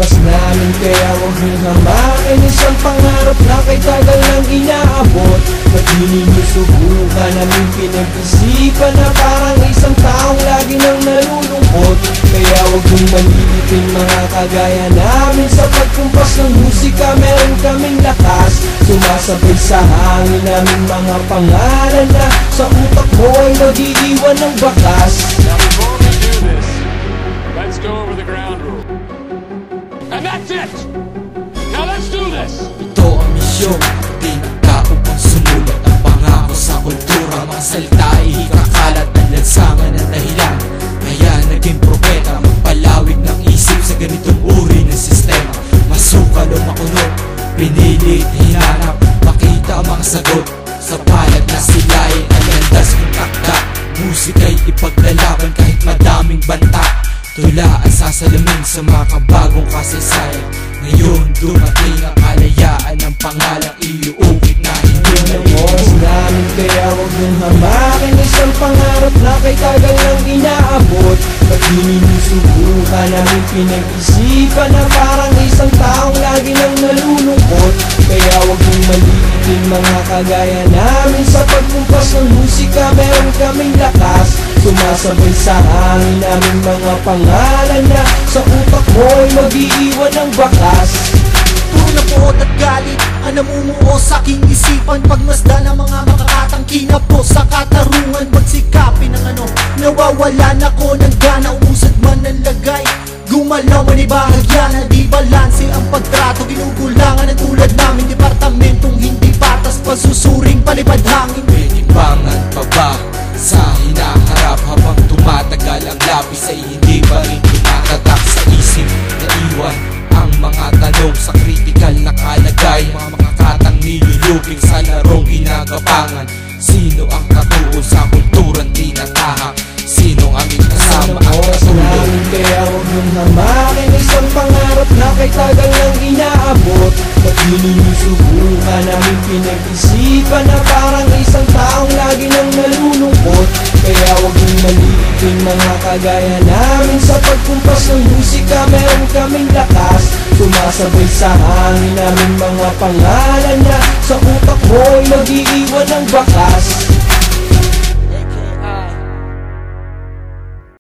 oras namin, kaya huwag niyong hamakin. Isang pangarap na kay tagal lang inaabot. Ba't di ninyo subukan namin pinag-isipan na parang isang taong lagi nang nalulungkot? Kaya huwag niyong malilitin mga kagaya namin. Sa pagkumpas ng musika meron kaming lakas. Sumasabay sa hangin namin mga pangalan na sa utak mo ay nag-iiwan ng bakas. Now before we do this, let's go over the ground rule. And that's it! Now let's do this! Ito ang misyon, di nagkaupang sumulat ang pangako sa kultura. Mga salita ay ikakalat ng lansangan at dahilan. Kaya naging propeta, magpalawig ng isip sa ganitong uri ng sistema. Masukal o makunot, pinilit, hinanap, makita ang mga sagot. Sa palad na sila ay alandas ng takda. Musika'y ipaglalaban kahit madaming banta. Tula ang sasalamin sa makabagong kasaysayan. Ngayon dumating ang kalayaan ng pangalang iuukit na hindi ng oras namin, kaya huwag niyong hamakin. Isang pangarap na kay tagal lang inaabot. Ba't di ninyo subukan namin pinag-isipan na parang isang taong lagi nang nalulungkot? Kaya huwag niyong maliitin mga kagaya namin. Sa pagkumpas ng musika meron kaming lakas. Sumasabay sa hangin namin mga pangalan na sa utak mo ay mag-iiwan ng bakas. Puro na puot at galit ang namumuo sa aking isipan. Pagmasdan ang mga makakatangki na po sa katarungan. Magsikapin ang nawawalan ako ng gana. Umusad man ang lagay, gumalaw man ibahagya na di balanse ang pagtrato. Ginugulangan ang tulad namin, departamentong hindi patas, pasusuring palipad hangin. May timbangan pa ba sa hinaharap habang tumatagal ang lapis ay hindi pa rin tumatatak sa isip? Naiwan ang mga tanong sa kritikal na kalagay. Mga makakatang niluluping sa larong ginagapangan. Sino ang katuon sa kulturang tinatahak? Sinong aming kasama ang katulong? Kaya huwag niyong hamakin. Isang pangarap na kay tagal lang inaabot. Ba't di ninyo subukan namin pinag-isipan na parang isang taong lagi nang nalulungkot? Kaya huwag niyong maliitin mga kagaya namin. Sa pagkumpas ng musika meron kaming lakas. Sumasabay sa hangin namin mga pangalan na sa utak mo ay mag-iiwan ng bakas.